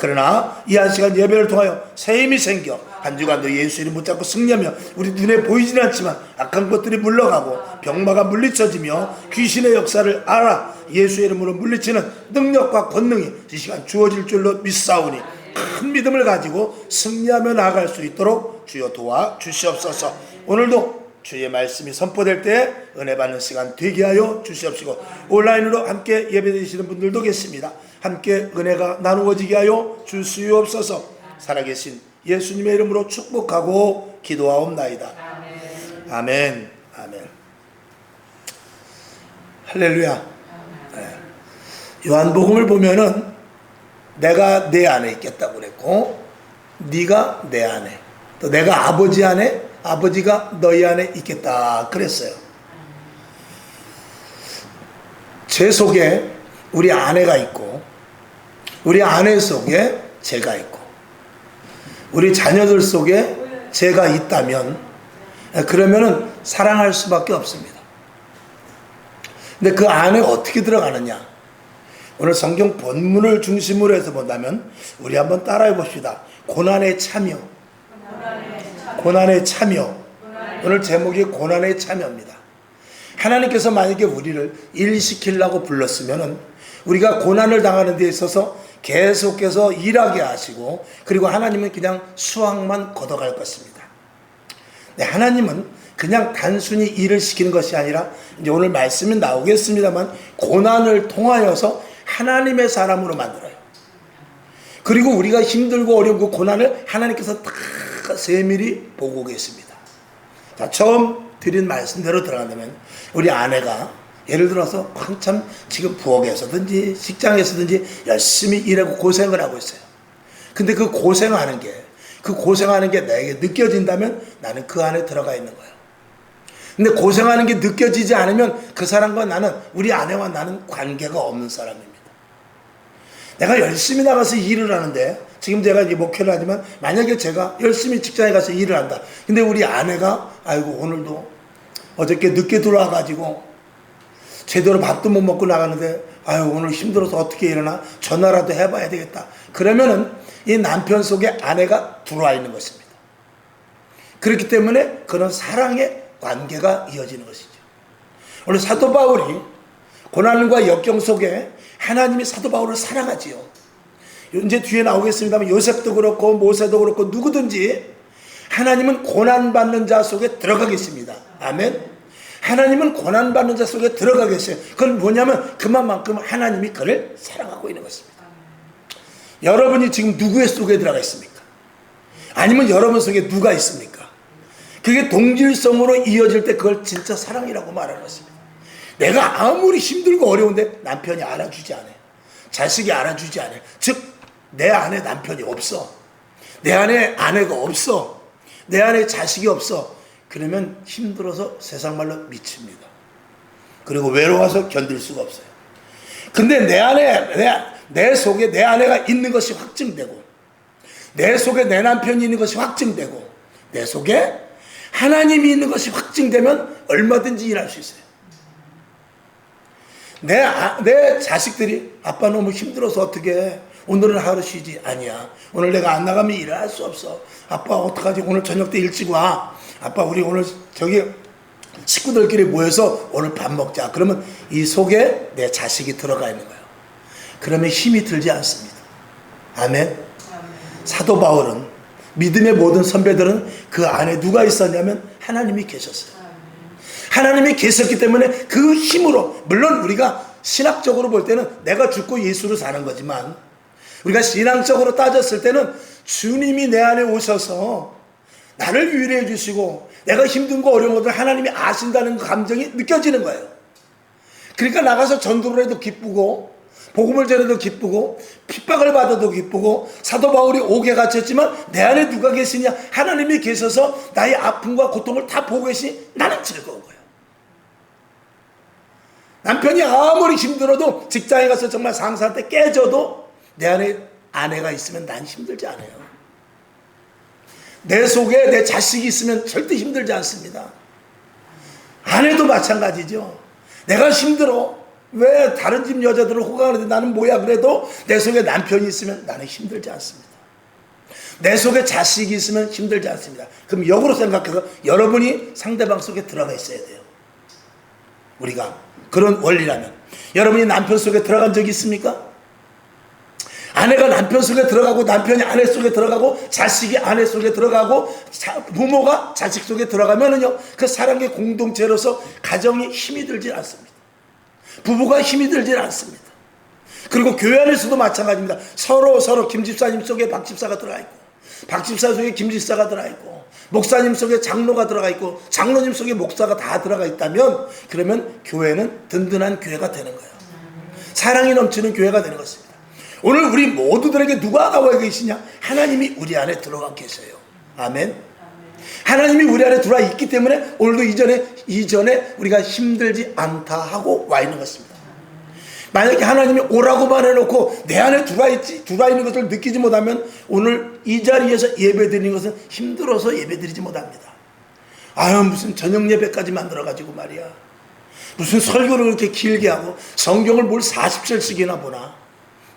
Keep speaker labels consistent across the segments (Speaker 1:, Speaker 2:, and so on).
Speaker 1: 그러나 이 한 시간 예배를 통하여 새 힘이 생겨 한 주간도 예수 이름 붙잡고 승리하며 우리 눈에 보이지는 않지만 악한 것들이 물러가고 병마가 물리쳐지며 귀신의 역사를 알아 예수 이름으로 물리치는 능력과 권능이 이 시간 주어질 줄로 믿사오니 큰 믿음을 가지고 승리하며 나아갈 수 있도록 주여 도와 주시옵소서. 오늘도 주의 말씀이 선포될 때 은혜 받는 시간 되게 하여 주시옵시고 온라인으로 함께 예배드리시는 분들도 계십니다. 함께 은혜가 나누어지게 하여 주시옵소서. 살아계신 예수님의 이름으로 축복하고 기도하옵나이다. 아멘. 아멘. 할렐루야. 네. 요한복음을 보면은 내가 내 안에 있겠다고 그랬고 네가 내 안에, 또 내가 아버지 안에, 아버지가 너희 안에 있겠다 그랬어요. 제 속에 우리 아내가 있고 우리 아내 속에 제가 있고 우리 자녀들 속에 제가 있다면 그러면은 사랑할 수밖에 없습니다. 근데 그 안에 어떻게 들어가느냐? 오늘 성경 본문을 중심으로 해서 본다면 우리 한번 따라해 봅시다. 고난의 참여. 고난의 참여. 오늘 제목이 고난의 참여입니다. 하나님께서 만약에 우리를 일시키려고 불렀으면 우리가 고난을 당하는 데 있어서 계속해서 일하게 하시고 그리고 하나님은 그냥 수확만 걷어갈 것입니다. 네, 하나님은 그냥 단순히 일을 시키는 것이 아니라 이제 오늘 말씀이 나오겠습니다만 고난을 통하여서 하나님의 사람으로 만들어요. 그리고 우리가 힘들고 어려운 그 고난을 하나님께서 다 세밀히 보고 계십니다. 자, 처음 드린 말씀대로 들어간다면 우리 아내가 예를 들어서 한참 지금 부엌에서든지 직장에서든지 열심히 일하고 고생을 하고 있어요. 근데 그 고생하는 게 내게 느껴진다면 나는 그 안에 들어가 있는 거예요. 근데 고생하는 게 느껴지지 않으면 그 사람과 나는, 우리 아내와 나는 관계가 없는 사람입니다. 내가 열심히 나가서 일을 하는데, 지금 제가 이제 목회를 하지만 만약에 제가 열심히 직장에 가서 일을 한다. 근데 우리 아내가 아이고 오늘도 어저께 늦게 들어와가지고 제대로 밥도 못 먹고 나가는데 아유 오늘 힘들어서 어떻게 일어나? 전화라도 해봐야 되겠다. 그러면은 이 남편 속에 아내가 들어와 있는 것입니다. 그렇기 때문에 그런 사랑의 관계가 이어지는 것이죠. 오늘 사도 바울이 고난과 역경 속에 하나님이 사도 바울을 사랑하지요. 이제 뒤에 나오겠습니다만 요셉도 그렇고 모세도 그렇고 누구든지 하나님은 고난받는 자 속에 들어가 계십니다. 아멘. 하나님은 고난받는 자 속에 들어가 계세요. 그건 뭐냐면 그만큼 하나님이 그를 사랑하고 있는 것입니다. 여러분이 지금 누구의 속에 들어가 있습니까? 아니면 여러분 속에 누가 있습니까? 그게 동질성으로 이어질 때 그걸 진짜 사랑이라고 말하는 것입니다. 내가 아무리 힘들고 어려운데 남편이 알아주지 않아요. 자식이 알아주지 않아요. 즉 내 안에 남편이 없어. 내 안에 아내가 없어. 내 안에 자식이 없어. 그러면 힘들어서 세상 말로 미칩니다. 그리고 외로워서 견딜 수가 없어요. 근데 내 안에 내 속에 내 아내가 있는 것이 확증되고 내 속에 내 남편이 있는 것이 확증되고 내 속에 하나님이 있는 것이 확증되면 얼마든지 일할 수 있어요. 내 자식들이 아빠 너무 힘들어서 어떻게 해? 오늘은 하루 쉬지. 아니야. 오늘 내가 안 나가면 일을 할 수 없어. 아빠 어떡하지? 오늘 저녁 때 일찍 와. 아빠 우리 오늘 저기 친구들끼리 모여서 오늘 밥 먹자. 그러면 이 속에 내 자식이 들어가 있는 거예요. 그러면 힘이 들지 않습니다. 아멘. 사도 바울은 믿음의 모든 선배들은 그 안에 누가 있었냐면 하나님이 계셨어요. 하나님이 계셨기 때문에 그 힘으로, 물론 우리가 신학적으로 볼 때는 내가 죽고 예수로 사는 거지만 우리가 신앙적으로 따졌을 때는 주님이 내 안에 오셔서 나를 위로해 주시고 내가 힘든 거 어려운 것들 하나님이 아신다는 그 감정이 느껴지는 거예요. 그러니까 나가서 전도를 해도 기쁘고 복음을 전해도 기쁘고 핍박을 받아도 기쁘고 사도 바울이 옥에 갇혔지만 내 안에 누가 계시냐? 하나님이 계셔서 나의 아픔과 고통을 다 보고 계시니 나는 즐거운 거예요. 남편이 아무리 힘들어도 직장에 가서 정말 상사한테 깨져도 내 안에 아내가 있으면 난 힘들지 않아요. 내 속에 내 자식이 있으면 절대 힘들지 않습니다. 아내도 마찬가지죠. 내가 힘들어. 왜 다른 집 여자들을 호강하는데 나는 뭐야 그래도 내 속에 남편이 있으면 나는 힘들지 않습니다. 내 속에 자식이 있으면 힘들지 않습니다. 그럼 역으로 생각해서 여러분이 상대방 속에 들어가 있어야 돼요. 우리가 그런 원리라면 여러분이 남편 속에 들어간 적이 있습니까? 아내가 남편 속에 들어가고 남편이 아내 속에 들어가고 자식이 아내 속에 들어가고 부모가 자식 속에 들어가면은요 그 사랑의 공동체로서 가정이 힘이 들지 않습니다. 부부가 힘이 들지 않습니다. 그리고 교회 안에서도 마찬가지입니다. 서로 김 집사님 속에 박 집사가 들어가 있고 박 집사 속에 김 집사가 들어가 있고 목사님 속에 장로가 들어가 있고 장로님 속에 목사가 다 들어가 있다면 그러면 교회는 든든한 교회가 되는 거예요. 사랑이 넘치는 교회가 되는 것입니다. 오늘 우리 모두들에게 누가 나와 계시냐? 하나님이 우리 안에 들어가 계세요. 아멘. 하나님이 우리 안에 들어와 있기 때문에 오늘도 이전에 우리가 힘들지 않다 하고 와 있는 것입니다. 만약에 하나님이 오라고만 해놓고 내 안에 들어와 있는 것을 느끼지 못하면 오늘 이 자리에서 예배 드리는 것은 힘들어서 예배 드리지 못합니다. 아유 무슨 저녁 예배까지 만들어가지고 말이야. 무슨 설교를 그렇게 길게 하고 성경을 뭘 40절씩이나 보나.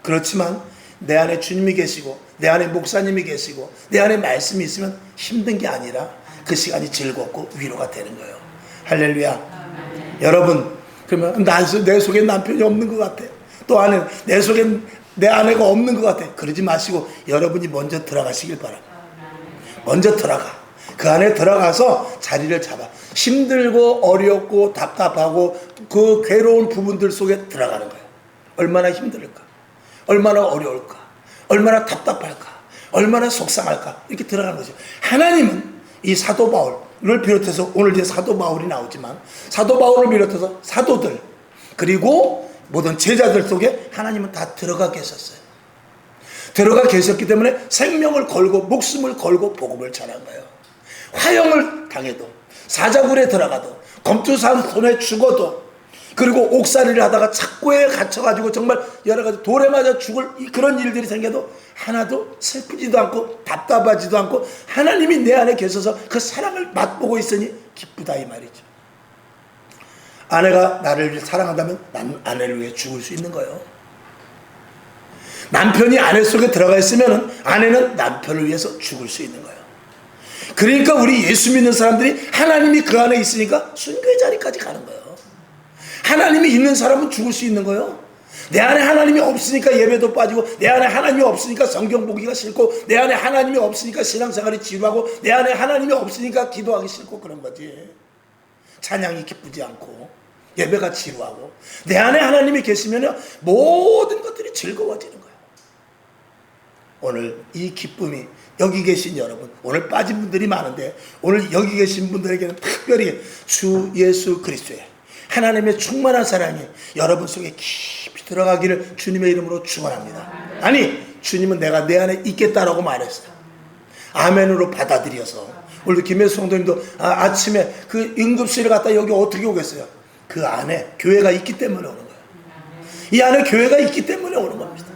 Speaker 1: 그렇지만 내 안에 주님이 계시고 내 안에 목사님이 계시고 내 안에 말씀이 있으면 힘든 게 아니라 그 시간이 즐겁고 위로가 되는 거예요. 할렐루야. 여러분 그러면 내 속에 남편이 없는 것 같아. 또 내 아내가 없는 것 같아. 그러지 마시고 여러분이 먼저 들어가시길 바랍니다. 먼저 들어가. 그 안에 들어가서 자리를 잡아. 힘들고 어렵고 답답하고 그 괴로운 부분들 속에 들어가는 거예요. 얼마나 힘들까? 얼마나 어려울까? 얼마나 답답할까? 얼마나 속상할까? 이렇게 들어가는 거죠. 하나님은 이 사도 바울을 비롯해서 오늘 이제 사도 바울이 나오지만 사도 바울을 비롯해서 사도들 그리고 모든 제자들 속에 하나님은 다 들어가 계셨어요. 들어가 계셨기 때문에 생명을 걸고 목숨을 걸고 복음을 전한 거예요. 화형을 당해도 사자굴에 들어가도 검투산 손에 죽어도 그리고 옥살이를 하다가 착고에 갇혀가지고 정말 여러 가지 돌에 맞아 죽을 그런 일들이 생겨도 하나도 슬프지도 않고 답답하지도 않고 하나님이 내 안에 계셔서 그 사랑을 맛보고 있으니 기쁘다 이 말이죠. 아내가 나를 사랑한다면 난 아내를 위해 죽을 수 있는 거예요. 남편이 아내 속에 들어가 있으면 아내는 남편을 위해서 죽을 수 있는 거예요. 그러니까 우리 예수 믿는 사람들이 하나님이 그 안에 있으니까 순교의 자리까지 가는 거예요. 하나님이 있는 사람은 죽을 수 있는 거예요. 내 안에 하나님이 없으니까 예배도 빠지고 내 안에 하나님이 없으니까 성경 보기가 싫고 내 안에 하나님이 없으니까 신앙생활이 지루하고 내 안에 하나님이 없으니까 기도하기 싫고 그런 거지. 찬양이 기쁘지 않고 예배가 지루하고 내 안에 하나님이 계시면 모든 것들이 즐거워지는 거예요. 오늘 이 기쁨이 여기 계신 여러분, 오늘 빠진 분들이 많은데 오늘 여기 계신 분들에게는 특별히 주 예수 그리스도의 하나님의 충만한 사랑이 여러분 속에 깊이 들어가기를 주님의 이름으로 축원합니다. 아니 주님은 내가 내 안에 있겠다라고 말했어요. 아멘으로 받아들여서 오늘도 김혜수 성도님도 아침에 그 응급실을 갔다 여기 어떻게 오겠어요? 그 안에 교회가 있기 때문에 오는 거예요. 이 안에 교회가 있기 때문에 오는 겁니다.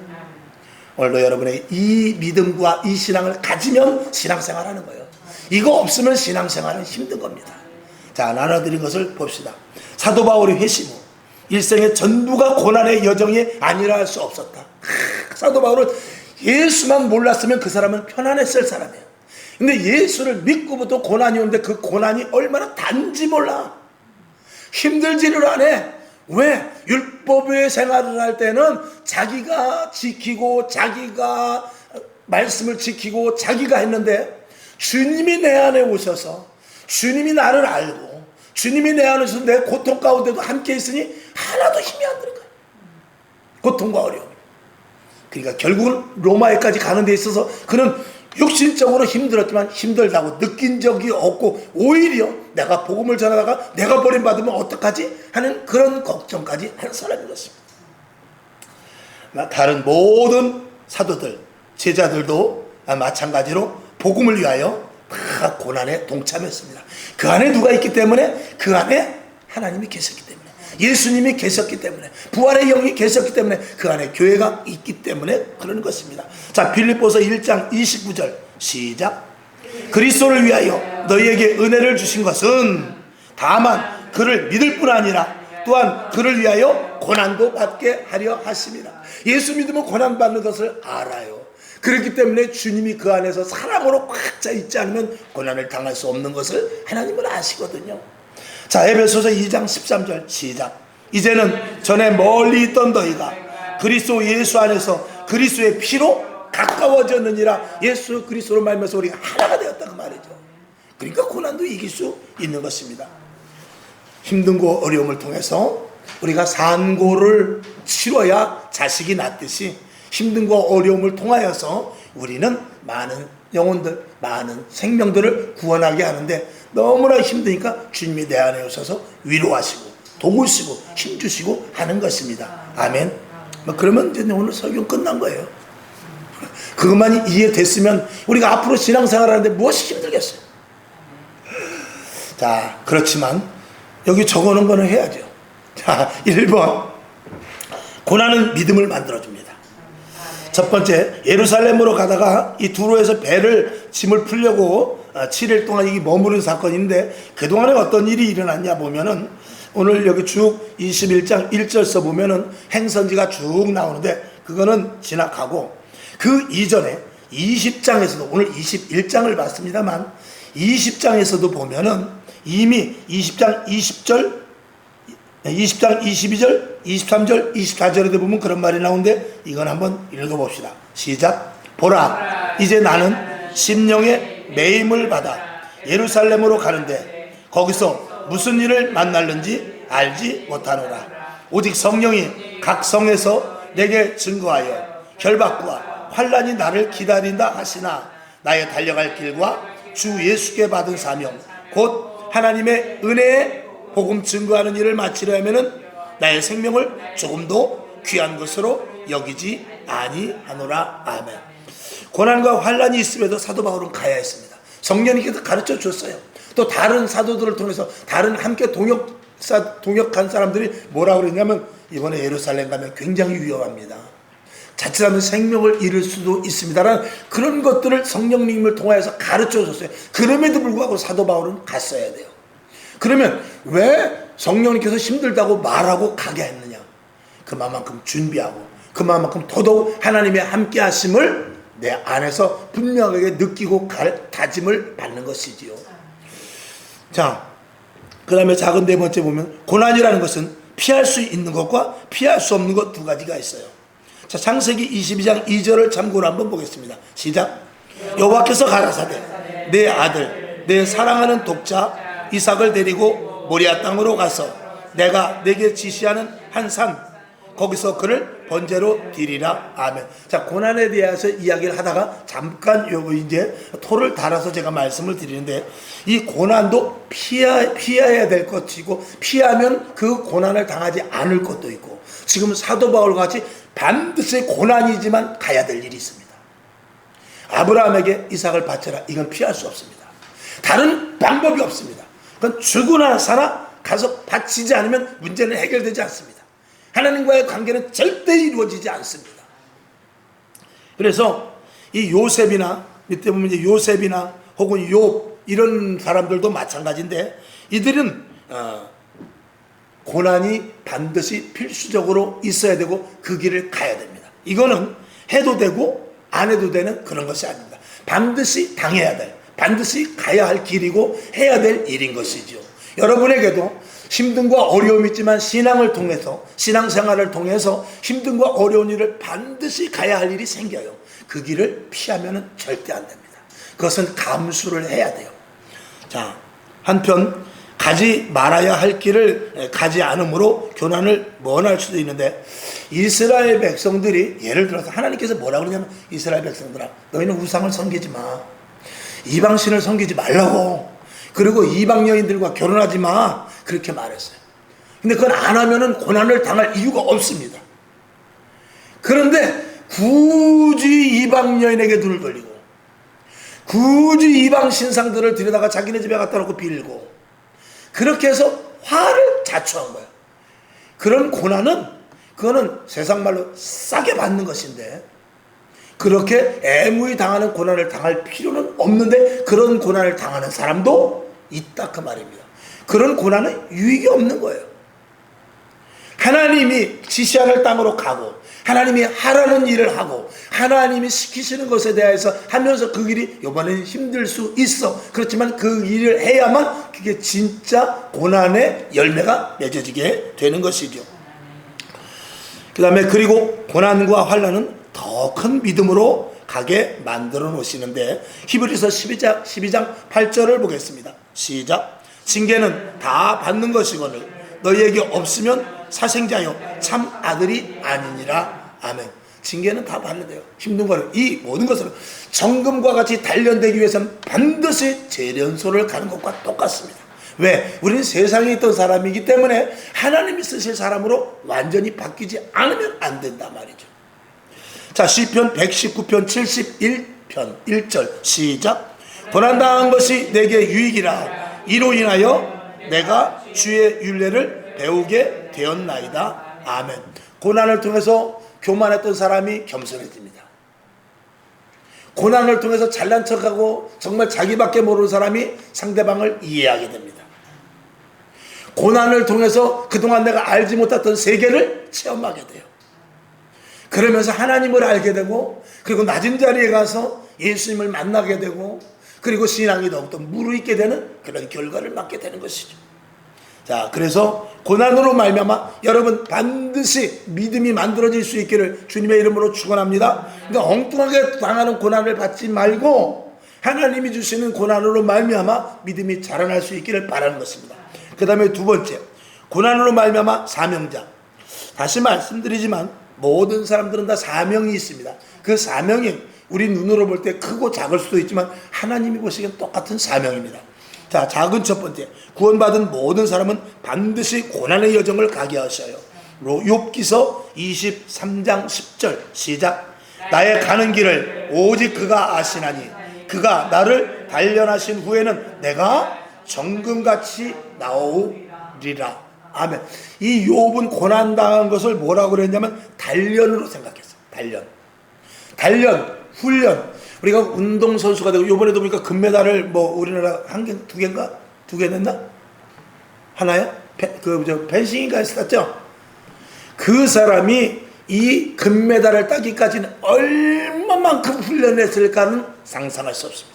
Speaker 1: 오늘도 여러분의 이 믿음과 이 신앙을 가지면 신앙생활 하는 거예요. 이거 없으면 신앙생활은 힘든 겁니다. 자, 나눠드린 것을 봅시다. 사도 바울의 회심 후 일생의 전부가 고난의 여정이 아니라 할 수 없었다. 사도 바울은 예수만 몰랐으면 그 사람은 편안했을 사람이에요. 근데 예수를 믿고부터 고난이 오는데 그 고난이 얼마나 단지 몰라. 힘들지를 않아. 왜? 율법의 생활을 할 때는 자기가 지키고 자기가 말씀을 지키고 자기가 했는데 주님이 내 안에 오셔서 주님이 나를 알고 주님이 내 안에서 내 고통 가운데도 함께 있으니 하나도 힘이 안 드는 거예요. 고통과 어려움. 그러니까 결국은 로마에까지 가는 데 있어서 그는 육신적으로 힘들었지만 힘들다고 느낀 적이 없고 오히려 내가 복음을 전하다가 내가 버림받으면 어떡하지 하는 그런 걱정까지 하는 사람인 것입니다. 다른 모든 사도들 제자들도 마찬가지로 복음을 위하여 다 고난에 동참했습니다. 그 안에 누가 있기 때문에 그 안에 하나님이 계셨기 때문에 예수님이 계셨기 때문에 부활의 영이 계셨기 때문에 그 안에 교회가 있기 때문에 그러는 것입니다. 자, 빌립보서 1장 29절 시작. 그리스도를 위하여 너희에게 은혜를 주신 것은 다만 그를 믿을 뿐 아니라 또한 그를 위하여 고난도 받게 하려 하십니다. 예수 믿으면 고난 받는 것을 알아요. 그렇기 때문에 주님이 그 안에서 사랑으로 꽉 차 있지 않으면 고난을 당할 수 없는 것을 하나님은 아시거든요. 자, 에베소서 2장 13절 시작. 이제는 전에 멀리 있던 너희가 그리스도 예수 안에서 그리스도의 피로 가까워졌느니라. 예수 그리스도로 말미암아서 우리가 하나가 되었다 그 말이죠. 그러니까 고난도 이길 수 있는 것입니다. 힘든고 어려움을 통해서 우리가 산고를 치러야 자식이 낫듯이 힘든고 어려움을 통하여서 우리는 많은 영혼들, 많은 생명들을 구원하게 하는데 너무나 힘드니까 주님이 내 안에 오셔서 위로하시고 도우시고 힘주시고 하는 것입니다. 아멘. 그러면 이제 오늘 설교 끝난 거예요. 그것만이 이해됐으면 우리가 앞으로 신앙생활 하는데 무엇이 힘들겠어요. 자, 그렇지만 여기 적어놓은 거는 해야죠. 자, 1번 고난은 믿음을 만들어줍니다. 첫 번째, 예루살렘으로 가다가 이 두로에서 배를 짐을 풀려고 7일 동안 이게 머무른 사건인데 그동안에 어떤 일이 일어났냐 보면은 오늘 여기 쭉 21장 1절서 보면은 행선지가 쭉 나오는데 그거는 지나가고 그 이전에 20장에서도 오늘 21장을 봤습니다만 20장에서도 보면은 이미 20장 20절 20장 22절 23절 24절에도 보면 그런 말이 나오는데 이건 한번 읽어봅시다. 시작. 보라 이제 나는 심령의 매임을 받아 예루살렘으로 가는데 거기서 무슨 일을 만날는지 알지 못하노라. 오직 성령이 각 성에서 내게 증거하여 결박과 환난이 나를 기다린다 하시나 나의 달려갈 길과 주 예수께 받은 사명 곧 하나님의 은혜의 복음 증거하는 일을 마치려 하면은 나의 생명을 조금도 귀한 것으로 여기지 아니하노라. 아멘. 고난과 환난이 있음에도 사도 바울은 가야 했습니다. 성령님께서 가르쳐 줬어요. 또 다른 사도들을 통해서 다른 함께 동역한 사람들이 뭐라고 그랬냐면 이번에 예루살렘 가면 굉장히 위험합니다. 자칫하면 생명을 잃을 수도 있습니다라는 그런 것들을 성령님을 통하여서 가르쳐 줬어요. 그럼에도 불구하고 사도 바울은 갔어야 돼요. 그러면 왜 성령님께서 힘들다고 말하고 가게 했느냐? 그만큼 준비하고 그만큼 더더욱 하나님의 함께 하심을 내 안에서 분명하게 느끼고 다짐을 받는 것이지요. 자, 그 다음에 작은 네 번째 보면 고난이라는 것은 피할 수 있는 것과 피할 수 없는 것 두 가지가 있어요. 자, 창세기 22장 2절을 참고로 한번 보겠습니다. 시작. 여호와께서 가라사대 내 아들 내 사랑하는 독자 이삭을 데리고 모리아 땅으로 가서 내가 내게 지시하는 한 산 거기서 그를 번제로 드리라. 아멘. 자, 고난에 대해서 이야기를 하다가 잠깐 요거 이제 토를 달아서 제가 말씀을 드리는데 이 고난도 피해야 될 것이고 피하면 그 고난을 당하지 않을 것도 있고 지금 사도 바울 같이 반드시 고난이지만 가야 될 일이 있습니다. 아브라함에게 이삭을 바쳐라. 이건 피할 수 없습니다. 다른 방법이 없습니다. 그건 죽으나 사나 가서 바치지 않으면 문제는 해결되지 않습니다. 하나님과의 관계는 절대 이루어지지 않습니다. 그래서 이 요셉이나 이때 보면 이제 요셉이나 혹은 욥 이런 사람들도 마찬가지인데 이들은 고난이 반드시 필수적으로 있어야 되고 그 길을 가야 됩니다. 이거는 해도 되고 안 해도 되는 그런 것이 아닙니다. 반드시 당해야 될, 반드시 가야 할 길이고 해야 될 일인 것이죠. 여러분에게도 힘든과 어려움이 있지만 신앙을 통해서 신앙생활을 통해서 힘든과 어려운 일을 반드시 가야 할 일이 생겨요. 그 길을 피하면 절대 안 됩니다. 그것은 감수를 해야 돼요. 자, 한편 가지 말아야 할 길을 가지 않음으로 교난을 면할 수도 있는데 이스라엘 백성들이 예를 들어서 하나님께서 뭐라고 그러냐면 이스라엘 백성들아 너희는 우상을 섬기지 마. 이방신을 섬기지 말라고. 그리고 이방 여인들과 결혼하지 마. 그렇게 말했어요. 근데 그걸 안 하면은 고난을 당할 이유가 없습니다. 그런데 굳이 이방 여인에게 눈을 돌리고 굳이 이방 신상들을 들여다가 자기네 집에 갖다 놓고 빌고 그렇게 해서 화를 자초한 거예요. 그런 고난은 그거는 세상 말로 싸게 받는 것인데 그렇게 애무히 당하는 고난을 당할 필요는 없는데 그런 고난을 당하는 사람도 있다 그 말입니다. 그런 고난은 유익이 없는 거예요. 하나님이 지시하는 땅으로 가고 하나님이 하라는 일을 하고 하나님이 시키시는 것에 대해서 하면서 그 일이 이번에는 힘들 수 있어. 그렇지만 그 일을 해야만 그게 진짜 고난의 열매가 맺어지게 되는 것이죠. 그 다음에 그리고 고난과 환난은 더 큰 믿음으로 가게 만들어 놓으시는데 히브리서 12장 8절을 보겠습니다. 시작. 징계는 다 받는 것이거늘 너희에게 없으면 사생자요 참 아들이 아니니라. 아멘. 징계는 다 받는데요. 힘든 거는 이 모든 것은 정금과 같이 단련되기 위해서는 반드시 재련소를 가는 것과 똑같습니다. 왜? 우리는 세상에 있던 사람이기 때문에 하나님이 쓰실 사람으로 완전히 바뀌지 않으면 안 된단 말이죠. 자, 시편 119편 71편 1절 시작. 고난당한 것이 내게 유익이라 이로 인하여 내가 주의 율례를 배우게 되었나이다. 아멘. 고난을 통해서 교만했던 사람이 겸손해집니다. 고난을 통해서 잘난 척하고 정말 자기밖에 모르는 사람이 상대방을 이해하게 됩니다. 고난을 통해서 그동안 내가 알지 못했던 세계를 체험하게 돼요. 그러면서 하나님을 알게 되고 그리고 낮은 자리에 가서 예수님을 만나게 되고 그리고 신앙이 더욱더 무르익게 되는 그런 결과를 맞게 되는 것이죠. 자, 그래서 고난으로 말미암아 여러분 반드시 믿음이 만들어질 수 있기를 주님의 이름으로 축원합니다. 그러니까 엉뚱하게 당하는 고난을 받지 말고 하나님이 주시는 고난으로 말미암아 믿음이 자라날 수 있기를 바라는 것입니다. 그 다음에 두 번째, 고난으로 말미암아 사명자. 다시 말씀드리지만 모든 사람들은 다 사명이 있습니다. 그 사명이 우리 눈으로 볼 때 크고 작을 수도 있지만 하나님이 보시기엔 똑같은 사명입니다. 자, 작은 첫 번째, 구원받은 모든 사람은 반드시 고난의 여정을 가게 하셔요. 욥기서 23장 10절 시작. 나의 가는 길을 오직 그가 아시나니 그가 나를 단련하신 후에는 내가 정금같이 나오리라. 아멘. 이 욥은 고난당한 것을 뭐라고 그랬냐면 단련으로 생각했어요. 단련, 훈련. 우리가 운동선수가 되고 요번에도 보니까 금메달을 뭐 우리나라 한 개, 두 개인가? 두 개 냈나? 하나요? 펜싱인가 했었죠? 그 사람이 이 금메달을 따기까지는 얼마만큼 훈련했을까는 상상할 수 없습니다.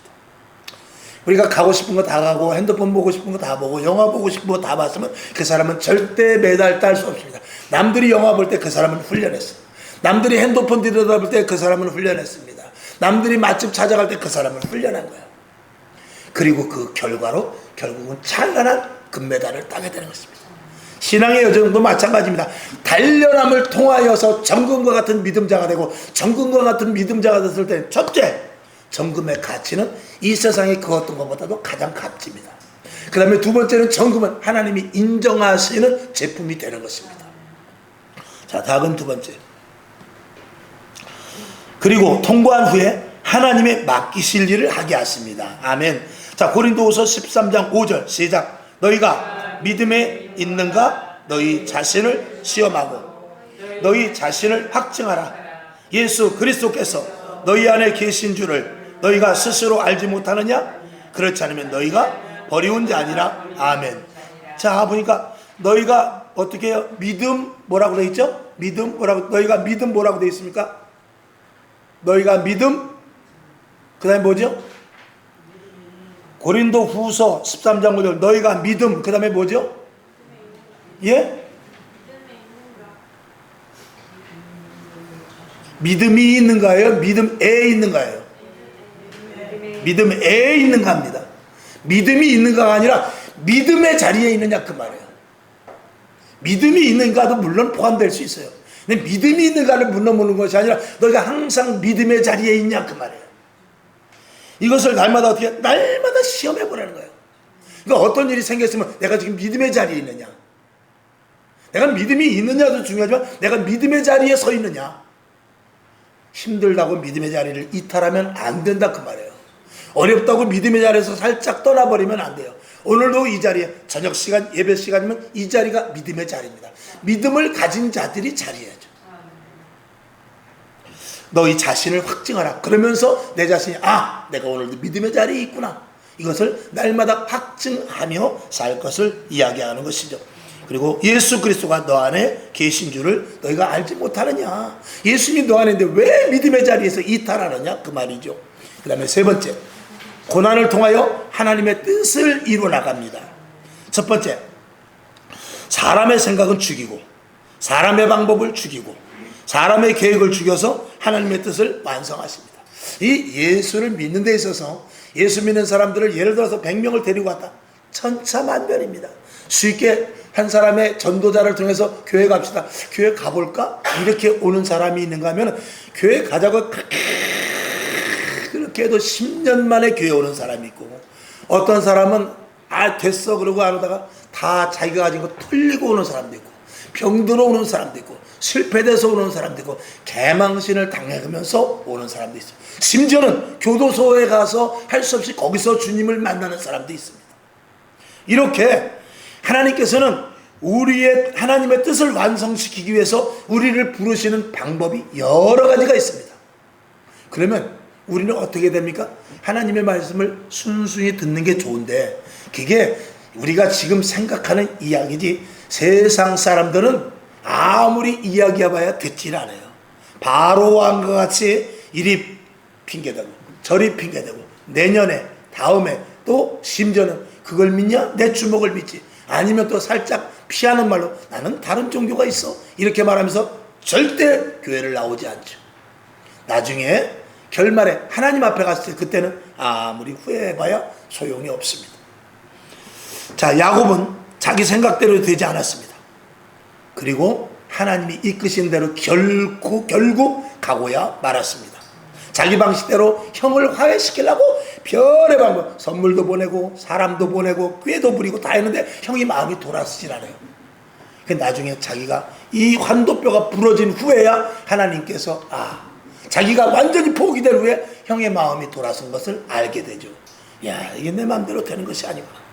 Speaker 1: 우리가 가고 싶은 거 다 가고 핸드폰 보고 싶은 거 다 보고 영화 보고 싶은 거 다 봤으면 그 사람은 절대 메달 딸 수 없습니다. 남들이 영화 볼 때 그 사람은 훈련했어요. 남들이 핸드폰 들여다볼 때 그 사람은 훈련했습니다. 남들이 맛집 찾아갈 때 그 사람은 훈련한 거예요. 그리고 그 결과로 결국은 찬란한 금메달을 따게 되는 것입니다. 신앙의 여정도 마찬가지입니다. 단련함을 통하여서 정금과 같은 믿음자가 되고 정금과 같은 믿음자가 됐을 때 첫째, 정금의 가치는 이 세상에 그 어떤 것보다도 가장 값집니다. 그 다음에 두 번째는 정금은 하나님이 인정하시는 제품이 되는 것입니다. 자, 다음 두 번째. 그리고 통과한 후에 하나님의 맡기실 일을 하게 하십니다. 아멘. 자, 고린도후서 13장 5절 시작. 너희가 믿음에 있는가? 너희 자신을 시험하고 너희 자신을 확증하라. 예수 그리스도께서 너희 안에 계신 줄을 너희가 스스로 알지 못하느냐? 그렇지 않으면 너희가 버리운 자 아니라. 아멘. 자, 보니까 너희가 어떻게 해요? 믿음 뭐라고 되어 있죠? 믿음 뭐라고, 너희가 믿음 뭐라고 되어 있습니까? 너희가 믿음, 그 다음에 뭐죠? 고린도 후서 13장 5절 너희가 믿음, 그 다음에 뭐죠? 예? 믿음이 있는가요? 믿음에 있는가요? 믿음에 있는가 합니다. 믿음이 있는가가 아니라 믿음의 자리에 있느냐 그 말이에요. 믿음이 있는가도 물론 포함될 수 있어요. 근데 믿음이 있는가를 물어보는 것이 아니라 너희가 항상 믿음의 자리에 있냐 그 말이에요. 이것을 날마다 어떻게 날마다 시험해 보라는 거예요. 그러니까 어떤 일이 생겼으면 내가 지금 믿음의 자리에 있느냐, 내가 믿음이 있느냐도 중요하지만 내가 믿음의 자리에 서 있느냐. 힘들다고 믿음의 자리를 이탈하면 안 된다 그 말이에요. 어렵다고 믿음의 자리에서 살짝 떠나버리면 안 돼요. 오늘도 이 자리에 저녁 시간 예배 시간이면 이 자리가 믿음의 자리입니다. 믿음을 가진 자들이 자리해야죠. 너희 자신을 확증하라. 그러면서 내 자신이 내가 오늘도 믿음의 자리에 있구나. 이것을 날마다 확증하며 살 것을 이야기하는 것이죠. 그리고 예수 그리스도가 너 안에 계신 줄을 너희가 알지 못하느냐. 예수님이 너 안에 있는데 왜 믿음의 자리에서 이탈하느냐, 그 말이죠. 그 다음에 세 번째, 고난을 통하여 하나님의 뜻을 이루어 나갑니다. 첫 번째, 사람의 생각은 죽이고 사람의 방법을 죽이고 사람의 계획을 죽여서 하나님의 뜻을 완성하십니다. 이 예수를 믿는 데 있어서 예수 믿는 사람들을 예를 들어서 100명을 데리고 왔다, 천차만별입니다. 쉽게 한 사람의 전도자를 통해서 교회 갑시다, 교회 가볼까? 이렇게 오는 사람이 있는가 하면 교회 가자고 그렇게 해도 10년 만에 교회 오는 사람이 있고, 어떤 사람은 됐어 그러고 안 오다가 다 자기가 가진 거 털리고 오는 사람도 있고, 병들어 오는 사람도 있고, 실패돼서 오는 사람도 있고, 개망신을 당하면서 오는 사람도 있어요. 심지어는 교도소에 가서 할 수 없이 거기서 주님을 만나는 사람도 있습니다. 이렇게 하나님께서는 우리의 하나님의 뜻을 완성시키기 위해서 우리를 부르시는 방법이 여러 가지가 있습니다. 그러면 우리는 어떻게 됩니까? 하나님의 말씀을 순순히 듣는 게 좋은데, 그게 우리가 지금 생각하는 이야기지 세상 사람들은 아무리 이야기해봐야 듣질 않아요. 바로 왕과 같이 이리 핑계대고 저리 핑계대고 내년에 다음에 또 심지어는 그걸 믿냐? 내 주먹을 믿지. 아니면 또 살짝 피하는 말로 나는 다른 종교가 있어, 이렇게 말하면서 절대 교회를 나오지 않죠. 나중에 결말에 하나님 앞에 갔을 때 그때는 아무리 후회해봐야 소용이 없습니다. 자, 야곱은 자기 생각대로 되지 않았습니다. 그리고 하나님이 이끄신 대로 결국 가고야 말았습니다. 자기 방식대로 형을 화해시키려고 별의 방법, 선물도 보내고 사람도 보내고 꾀도 부리고 다 했는데 형이 마음이 돌아서질 않아요. 나중에 자기가 이 환도뼈가 부러진 후에야 하나님께서 자기가 완전히 포기된 후에 형의 마음이 돌아선 것을 알게 되죠. 야, 이게 내 마음대로 되는 것이 아니구나.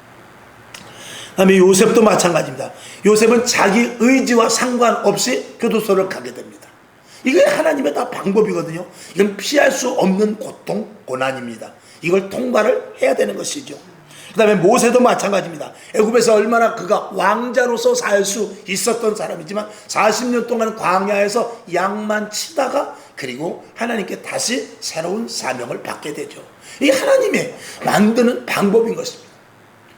Speaker 1: 그 다음에 요셉도 마찬가지입니다. 요셉은 자기 의지와 상관없이 교도소를 가게 됩니다. 이게 하나님의 다 방법이거든요. 이건 피할 수 없는 고통, 고난입니다. 이걸 통과를 해야 되는 것이죠. 그 다음에 모세도 마찬가지입니다. 애굽에서 얼마나 그가 왕자로서 살 수 있었던 사람이지만 40년 동안 광야에서 양만 치다가 그리고 하나님께 다시 새로운 사명을 받게 되죠. 이 하나님의 만드는 방법인 것입니다.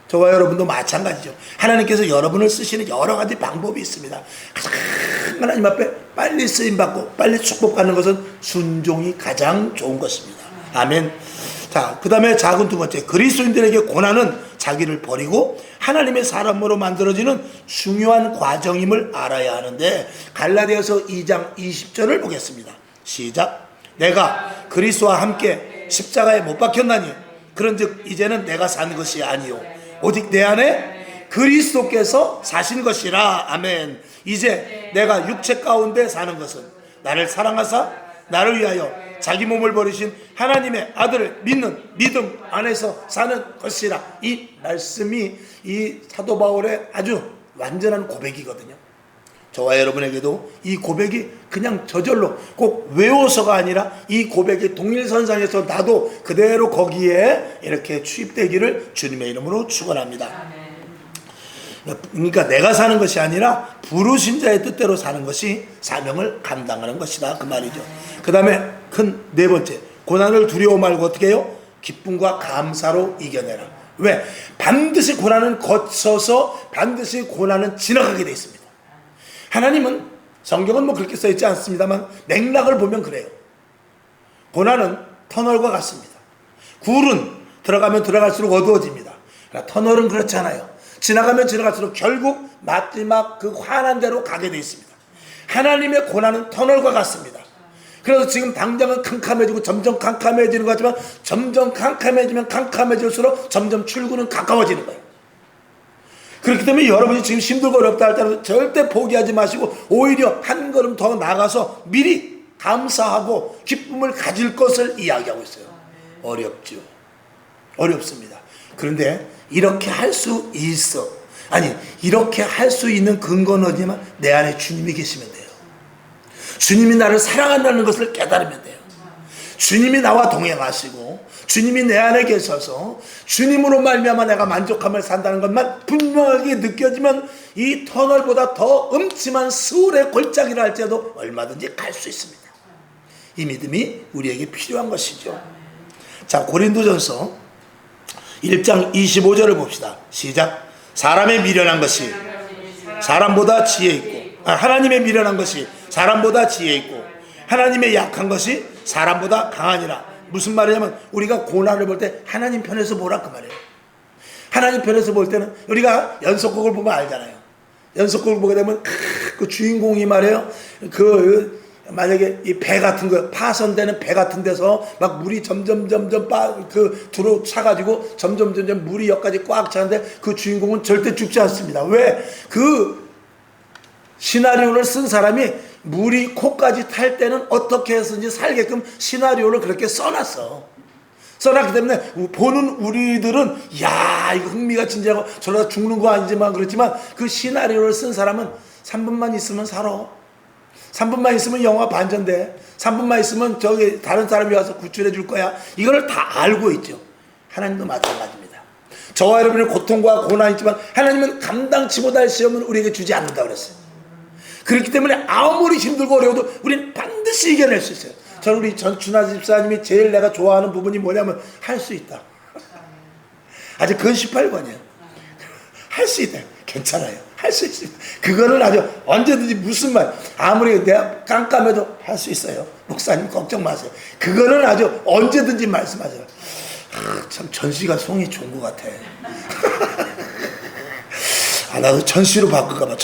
Speaker 1: 저와 여러분도 마찬가지죠. 하나님께서 여러분을 쓰시는 여러 가지 방법이 있습니다. 하나님 앞에 빨리 쓰임받고 빨리 축복받는 것은 순종이 가장 좋은 것입니다. 아멘. 자, 그 다음에 작은 두 번째, 그리스도인들에게 고난은 자기를 버리고 하나님의 사람으로 만들어지는 중요한 과정임을 알아야 하는데, 갈라디아서 2장 20절을 보겠습니다. 시작. 내가 그리스도와 함께 십자가에 못 박혔나니 그런즉 이제는 내가 사는 것이 아니요 오직 내 안에 그리스도께서 사신 것이라. 아멘. 이제 내가 육체 가운데 사는 것은 나를 사랑하사 나를 위하여 자기 몸을 버리신 하나님의 아들을 믿는 믿음 안에서 사는 것이라. 이 말씀이 이 사도 바울의 아주 완전한 고백이거든요. 저와 여러분에게도 이 고백이 그냥 저절로 꼭 외워서가 아니라 이 고백이 동일선상에서 나도 그대로 거기에 이렇게 취입되기를 주님의 이름으로 축원합니다. 그러니까 내가 사는 것이 아니라 부르신 자의 뜻대로 사는 것이 사명을 감당하는 것이다, 그 말이죠. 그 다음에 큰 네 번째, 고난을 두려워 말고 어떻게 해요? 기쁨과 감사로 이겨내라. 왜? 반드시 고난은 거쳐서 반드시 고난은 지나가게 되어 있습니다. 하나님은, 성경은 그렇게 써있지 않습니다만 맥락을 보면 그래요. 고난은 터널과 같습니다. 굴은 들어가면 들어갈수록 어두워집니다. 그러나 터널은 그렇지 않아요. 지나가면 지나갈수록 결국 마지막 그 환한 데로 가게 되어 있습니다. 하나님의 고난은 터널과 같습니다. 그래서 지금 당장은 캄캄해지고 점점 캄캄해지는 것 같지만 점점 캄캄해지면 캄캄해질수록 점점 출구는 가까워지는 거예요. 그렇기 때문에 여러분이 지금 힘들고 어렵다 할 때는 절대 포기하지 마시고 오히려 한 걸음 더 나가서 미리 감사하고 기쁨을 가질 것을 이야기하고 있어요. 어렵죠. 어렵습니다. 그런데 이렇게 할 수 있어. 아니, 이렇게 할 수 있는 근거는 어디냐면 내 안에 주님이 계시면 돼요. 주님이 나를 사랑한다는 것을 깨달으면 돼요. 주님이 나와 동행하시고 주님이 내 안에 계셔서 주님으로 말미암아 내가 만족함을 산다는 것만 분명하게 느껴지면 이 터널보다 더 음침한 스울의 골짜기를 할지라도 얼마든지 갈 수 있습니다. 이 믿음이 우리에게 필요한 것이죠. 자, 고린도전서 1장 25절을 봅시다. 시작. 사람의 미련한 것이 사람보다 지혜 있고, 하나님의 미련한 것이 사람보다 지혜 있고, 하나님의 약한 것이 사람보다 강하니라. 무슨 말이냐면 우리가 고난을 볼 때 하나님 편에서 보라 그 말이에요. 하나님 편에서 볼 때는 우리가 연속곡을 보면 알잖아요. 연속곡을 보게 되면 그 주인공이 말이에요. 만약에 이 배 같은 거, 파손되는 배 같은 데서 막 물이 점점 두로 차가지고 점점 물이 여기까지 꽉 차는데 그 주인공은 절대 죽지 않습니다. 왜? 그 시나리오를 쓴 사람이 물이 코까지 탈 때는 어떻게 해서든지 살게끔 시나리오를 그렇게 써놨어. 써놨기 때문에 보는 우리들은 야, 이거 흥미가 진지하고 저러다 죽는 거 아니지만 그렇지만 그 시나리오를 쓴 사람은 3분만 있으면 살아. 3분만 있으면 영화 반전돼. 3분만 있으면 저기 다른 사람이 와서 구출해 줄 거야. 이거를 다 알고 있죠. 하나님도 마찬가지입니다. 저와 여러분의 고통과 고난이 있지만 하나님은 감당치 못할 시험을 우리에게 주지 않는다 그랬어요. 그렇기 때문에 아무리 힘들고 어려워도 우리는 반드시 이겨낼 수 있어요. 저는 우리 전춘하 집사님이 제일 내가 좋아하는 부분이 뭐냐면 할 수 있다. 아직 그건 18번이에요. 할 수 있다. 괜찮아요. 할 수 있습니다. 그거는 아주 언제든지 무슨 말 아무리 내가 깜깜해도 할 수 있어요. 목사님 걱정 마세요. 그거는 아주 언제든지 말씀하세요. 참 전씨가 송이 좋은 것 같아. 나도 전씨로 바꿀까 봐.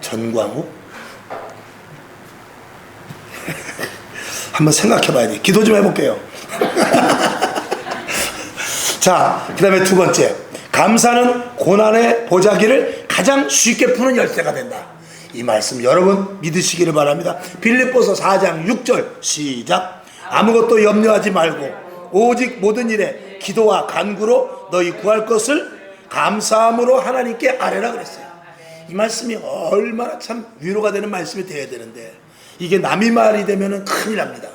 Speaker 1: 전광호 한번 생각해 봐야 돼. 기도 좀 해볼게요. 자, 그 다음에 두 번째, 감사는 고난의 보자기를 가장 쉽게 푸는 열쇠가 된다. 이 말씀 여러분 믿으시기를 바랍니다. 빌립보서 4장 6절 시작. 아무것도 염려하지 말고 오직 모든 일에 기도와 간구로 너희 구할 것을 감사함으로 하나님께 아뢰라 그랬어요. 이 말씀이 얼마나 참 위로가 되는 말씀이 되어야 되는데 이게 남의 말이 되면 큰일 납니다.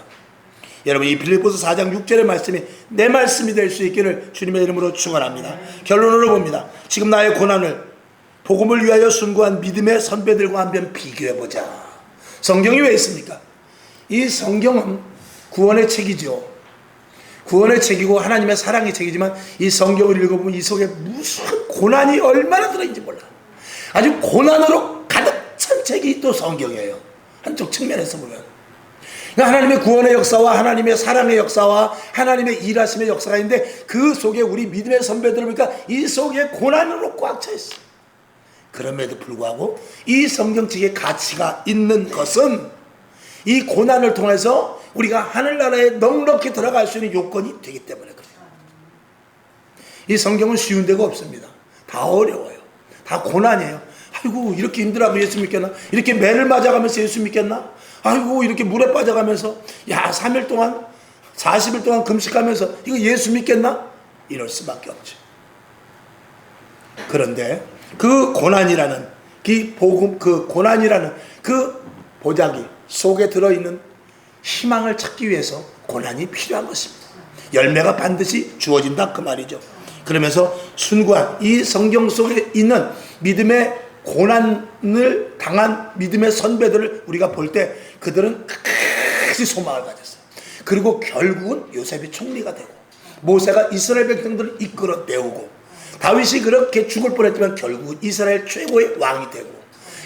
Speaker 1: 여러분, 이 빌립보서 4장 6절의 말씀이 내 말씀이 될 수 있기를 주님의 이름으로 축원합니다. 결론으로 봅니다. 지금 나의 고난을 복음을 위하여 순고한 믿음의 선배들과 한번 비교해보자. 성경이 왜 있습니까? 이 성경은 구원의 책이죠. 구원의 책이고 하나님의 사랑의 책이지만 이 성경을 읽어보면 이 속에 무슨 고난이 얼마나 들어있는지 몰라. 아주 고난으로 가득 찬 책이 또 성경이에요. 한쪽 측면에서 보면 하나님의 구원의 역사와 하나님의 사랑의 역사와 하나님의 일하심의 역사가 있는데 그 속에 우리 믿음의 선배들을 보니까 이 속에 고난으로 꽉 차 있어요. 그럼에도 불구하고 이 성경책에 가치가 있는 것은 이 고난을 통해서 우리가 하늘나라에 넉넉히 들어갈 수 있는 요건이 되기 때문에 그래요. 이 성경은 쉬운 데가 없습니다. 다 어려워요. 다 고난이에요. 아이고 이렇게 힘들어하면 예수 믿겠나? 이렇게 매를 맞아가면서 예수 믿겠나? 아이고 이렇게 물에 빠져가면서 3일 동안 40일 동안 금식하면서 이거 예수 믿겠나? 이럴 수밖에 없죠. 그런데 그 고난이라는 그 고난이라는 그 보자기 속에 들어있는 희망을 찾기 위해서 고난이 필요한 것입니다. 열매가 반드시 주어진다 그 말이죠. 그러면서 순고한 이 성경 속에 있는 믿음의 고난을 당한 믿음의 선배들을 우리가 볼 때 그들은 끝까지 소망을 가졌어요. 그리고 결국은 요셉이 총리가 되고 모세가 이스라엘 백성들을 이끌어 내오고 다윗이 그렇게 죽을 뻔했지만 결국 이스라엘 최고의 왕이 되고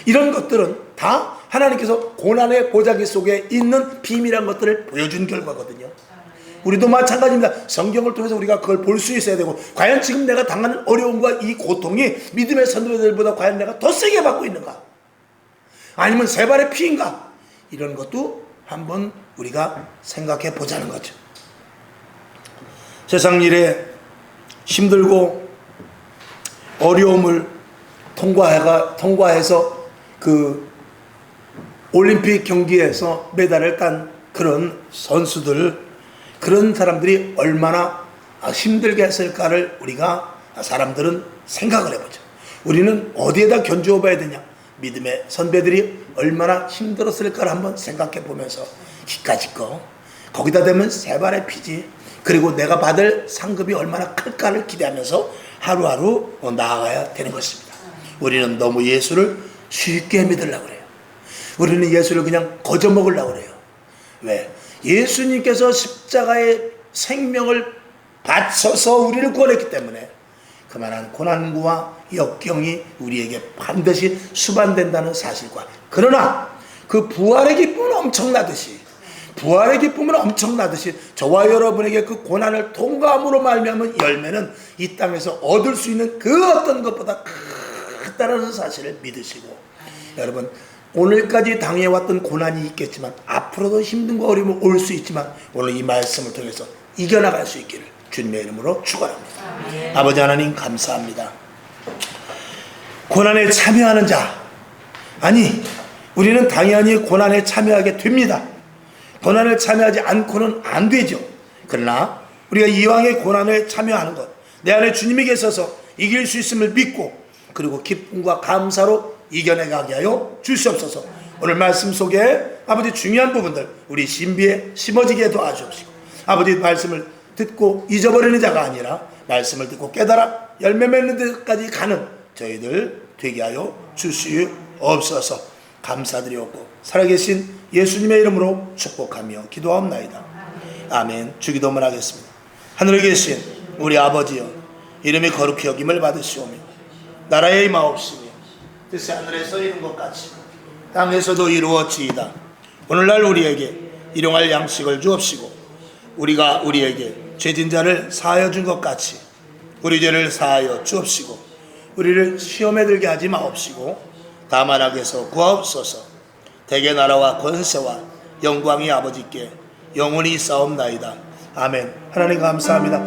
Speaker 1: 이런 것들은 다 하나님께서 고난의 보자기 속에 있는 비밀한 것들을 보여준 결과거든요. 우리도 마찬가지입니다. 성경을 통해서 우리가 그걸 볼 수 있어야 되고 과연 지금 내가 당하는 어려움과 이 고통이 믿음의 선배들보다 과연 내가 더 세게 받고 있는가? 아니면 세 발의 피인가? 이런 것도 한번 우리가 생각해 보자는 거죠. 세상 일에 힘들고 어려움을 통과해서 그 올림픽 경기에서 메달을 딴 그런 선수들, 그런 사람들이 얼마나 힘들게 했을까를 우리가 사람들은 생각을 해보죠. 우리는 어디에다 견주어 봐야 되냐? 믿음의 선배들이 얼마나 힘들었을까를 한번 생각해 보면서 기까짓 거 거기다 대면 세 발의 피지. 그리고 내가 받을 상급이 얼마나 클까를 기대하면서 하루하루 나아가야 되는 것입니다. 우리는 너무 예수를 쉽게 믿으려고 그래요. 우리는 예수를 그냥 거저 먹으려고 그래요. 왜? 예수님께서 십자가의 생명을 바쳐서 우리를 구원했기 때문에 그만한 고난과 역경이 우리에게 반드시 수반된다는 사실과, 그러나 그 부활의 기쁨은 엄청나듯이 저와 여러분에게 그 고난을 통과함으로 말미암은 열매는 이 땅에서 얻을 수 있는 그 어떤 것보다 크다는 사실을 믿으시고, 여러분 오늘까지 당해왔던 고난이 있겠지만 앞으로도 힘든과 어려움이 올 수 있지만 오늘 이 말씀을 통해서 이겨나갈 수 있기를 주님의 이름으로 축원합니다. 아버지 하나님 감사합니다. 고난에 참여하는 자, 아니 우리는 당연히 고난에 참여하게 됩니다. 고난을 참여하지 않고는 안 되죠. 그러나 우리가 이왕의 고난에 참여하는 것, 내 안에 주님이 계셔서 이길 수 있음을 믿고 그리고 기쁨과 감사로 이겨내가게 하여 주시옵소서. 오늘 말씀 속에 아버지 중요한 부분들 우리 신비에 심어지게 도와주옵시고, 아버지 말씀을 듣고 잊어버리는 자가 아니라 말씀을 듣고 깨달아 열매 맺는 데까지 가는 저희들 되게 하여 주시옵소서. 감사드리옵고 살아계신 예수님의 이름으로 축복하며 기도하옵나이다. 아멘. 주기도문 하겠습니다. 하늘에 계신 우리 아버지여, 이름이 거룩히 여김을 받으시오며 나라의 임하옵시며 뜻이 하늘에서 이룬 것 같이 땅에서도 이루어지이다. 오늘날 우리에게 일용할 양식을 주옵시고 우리가 우리에게 죄진 자를 사하여 준 것 같이 우리 죄를 사하여 주옵시고 우리를 시험에 들게 하지 마옵시고 다만 악에서 구하옵소서. 대개 나라와 권세와 영광이 아버지께 영원히 있사옵나이다. 아멘. 하나님 감사합니다.